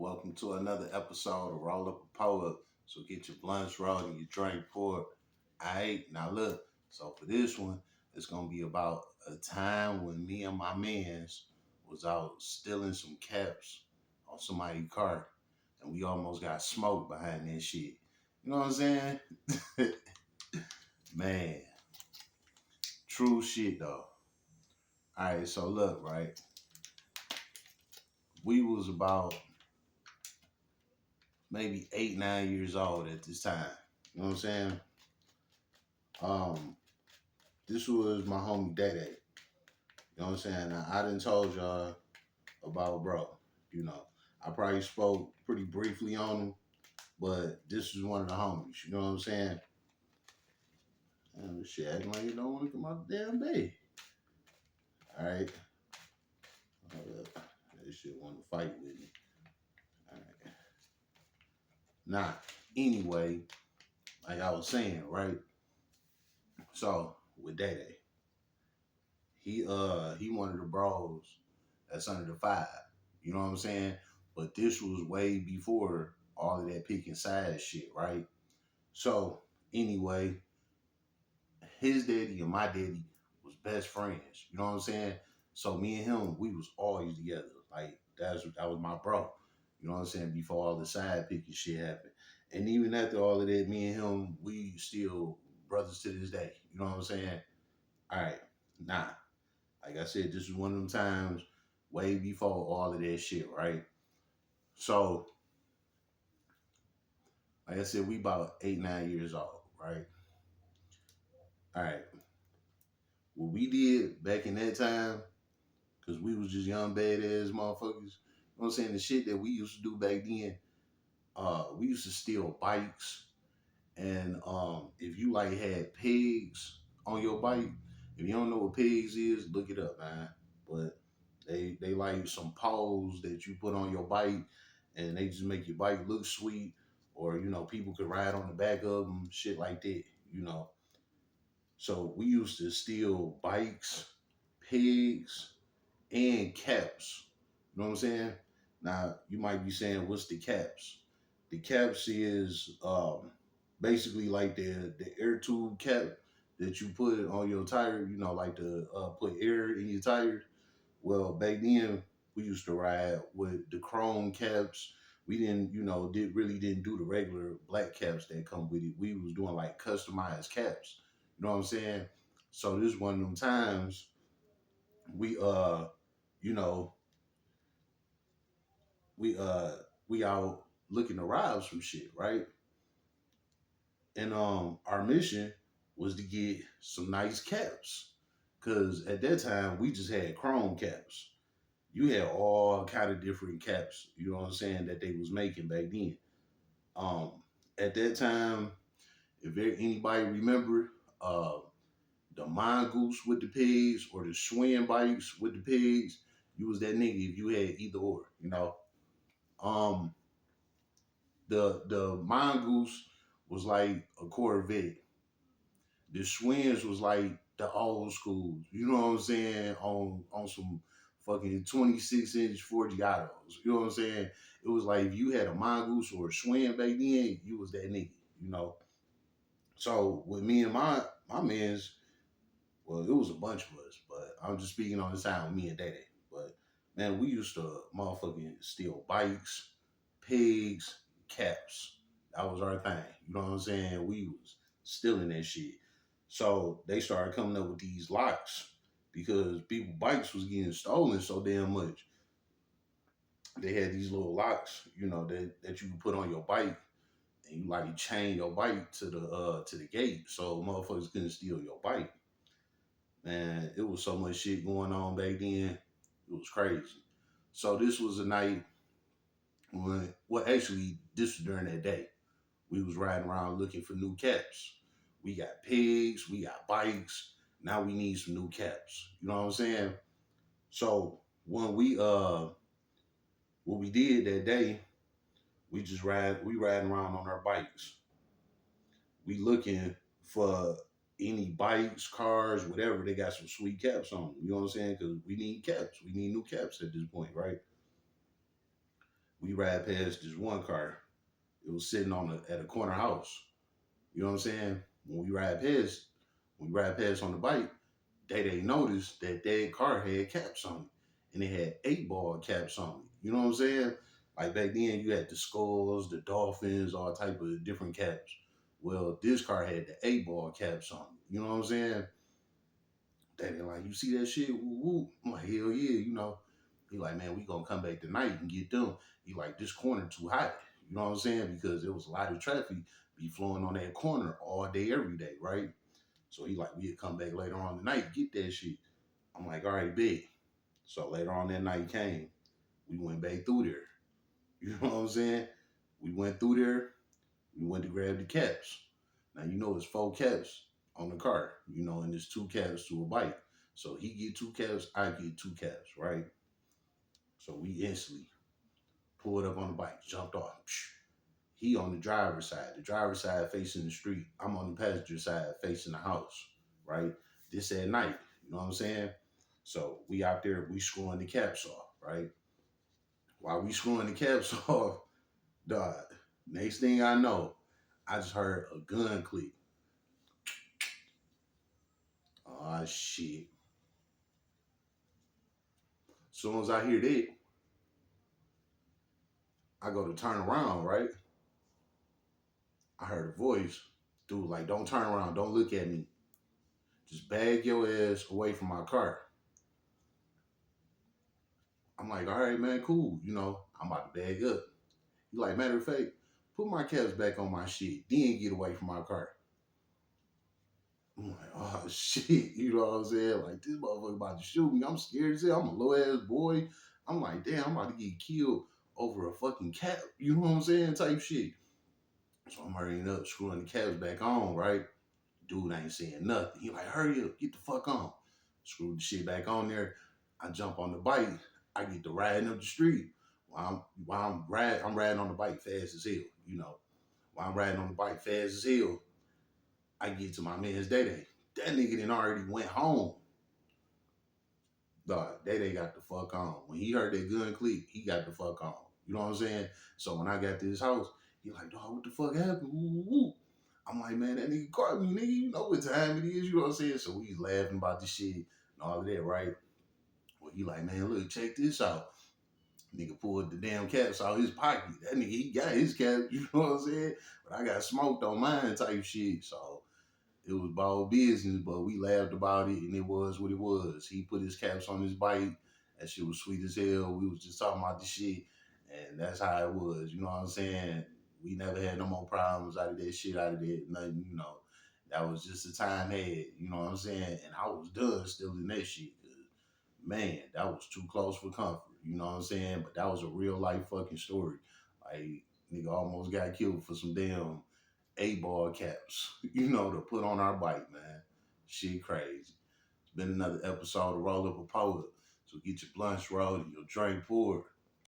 Welcome to another episode of Roll Up a Pour Up. So get your blunts rolled and your drink poured. Alright, now look. So for this one, it's gonna be about a time when me and my mans was out stealing some caps on somebody's car, and we almost got smoked behind that shit. You know what I'm saying? Man, true shit though. Alright, so look, right? We was about maybe 8, 9 years old at this time. You know what I'm saying? Um, this was my homie Day Day. You know what I'm saying? Now, I done told y'all about bro. You know, I probably spoke pretty briefly on him, but this is one of the homies. You know what I'm saying? And this shit acting like you don't want to come out the damn day. All right. This shit want to fight with me. All right. Nah. Anyway, like I was saying, right? So with Day Day, he one of the bros that's under the five. You know what I'm saying? But this was way before all of that picking size shit, right? So anyway, his daddy and my daddy was best friends. You know what I'm saying? So me and him, we was always together. Like that was my bro. You know what I'm saying? Before all the side picking shit happened. And even after all of that, me and him, we still brothers to this day. You know what I'm saying? All right. Nah. Like I said, this is one of them times way before all of that shit, right? So, like I said, we about 8, 9 years old, right? All right. What we did back in that time, because we was just young badass motherfuckers. You know what I'm saying? The shit that we used to do back then, we used to steal bikes. And if you like had pigs on your bike, if you don't know what pigs is, look it up, man. But they like some poles that you put on your bike, and they just make your bike look sweet. Or people could ride on the back of them, shit like that. You know. So we used to steal bikes, pigs, and caps. You know what I'm saying? Now you might be saying, "What's the caps?" The caps is basically like the air tube cap that you put on your tire. You know, like to put air in your tires. Well, back then we used to ride with the chrome caps. We didn't, really didn't do the regular black caps that come with it. We was doing like customized caps. You know what I'm saying? So this is one of them times we you know, we uh we out looking to rob some shit, right? And our mission was to get some nice caps. Cause at that time we just had chrome caps. You had all kind of different caps, you know what I'm saying, that they was making back then. Um at that time, if anybody remember uh the mongoose with the pigs or the Schwinn bikes with the pigs, you was that nigga if you had either or. Um the mongoose was like a Corvette. The Schwinn's was like the old school. You know what I'm saying? On some fucking 26-inch Forgiatos. You know what I'm saying? It was like if you had a mongoose or a Schwinn back then, you was that nigga. You know. So with me and my mans, well, it was a bunch of us, but I'm just speaking on the side with me and Daddy. But man, we used to motherfucking steal bikes, pigs, caps. That was our thing. You know what I'm saying? We was stealing that shit. So they started coming up with these locks because people bikes was getting stolen so damn much. They had these little locks, that you could put on your bike, and you like chain your bike to the gate so motherfuckers couldn't steal your bike. Man, it was so much shit going on back then. It was crazy. So this was a night when, well, actually, this was during that day. We was riding around looking for new caps. We got pigs, we got bikes. Now we need some new caps. You know what I'm saying? So when what we did that day, we riding around on our bikes. We looking for any bikes, cars, whatever. They got some sweet caps on them. You know what I'm saying? Because we need caps. We need new caps at this point, right? We ride past this one car. It was sitting at a corner house. You know what I'm saying? When we ride past on the bike, they noticed that car had caps on it, and it had 8 ball caps on it. You know what I'm saying? Like back then, you had the skulls, the dolphins, all type of different caps. Well, this car had the 8 ball caps on it. You know what I'm saying? They be like, you see that shit? Woo woo. I'm like, hell yeah, you know. He like, man, we gonna come back tonight and get them. He like, this corner too hot. You know what I'm saying? Because there was a lot of traffic be flowing on that corner all day, every day, right? So he like, we'd come back later on tonight, get that shit. I'm like, all right, big. So later on that night came, we went back through there. You know what I'm saying? We went through there, we went to grab the caps. Now you know it's 4 caps on the car, you know, and there's 2 caps to a bike. So he get 2 caps, I get 2 caps, right? So we instantly pulled up on the bike, jumped off. He on the driver's side. The driver's side facing the street. I'm on the passenger side facing the house, right? This at night. You know what I'm saying? So we out there, we screwing the caps off, right? While we screwing the caps off, dog, next thing I know, I just heard a gun click. Oh shit. As soon as I hear that, I go to turn around, right? I heard a voice. Dude, like, don't turn around, don't look at me. Just bag your ass away from my car. I'm like, all right, man, cool. You know, I'm about to bag up. He like, matter of fact, put my caps back on my shit, then get away from my car. I'm like, oh shit, you know what I'm saying? Like, this motherfucker about to shoot me. I'm scared as hell. I'm a low ass boy. I'm like, damn, I'm about to get killed over a fucking cap. You know what I'm saying? Type shit. So I'm hurrying up, screwing the caps back on, right? Dude ain't saying nothing. He like, hurry up, get the fuck on. Screw the shit back on there. I jump on the bike. I get to riding up the street. I'm riding on the bike fast as hell. You know, while I'm riding on the bike fast as hell, I get to my man's Day. That nigga then already went home. Dog, Day got the fuck on. When he heard that gun click, he got the fuck on. You know what I'm saying? So when I got to his house, he like, dog, what the fuck happened? Woo, woo. I'm like, man, that nigga caught me, nigga. You know what time it is. You know what I'm saying? So we laughing about this shit and all of that, right? Well, he like, man, look, check this out. Nigga pulled the damn caps out his pocket. That nigga, he got his cap, you know what I'm saying? But I got smoked on mine type shit. So it was ball business, but we laughed about it and it was what it was. He put his caps on his bike. That shit was sweet as hell. We was just talking about the shit. And that's how it was. You know what I'm saying? We never had no more problems out of that shit, out of that. Nothing, you know. That was just the time had. You know what I'm saying? And I was done still in that shit. Man, that was too close for comfort. You know what I'm saying? But that was a real life fucking story. Like, nigga almost got killed for some damn 8 ball caps, you know, to put on our bike, man. Shit crazy. It's been another episode of Roll Up a Polar. So get your blunts rolled and your drink poured.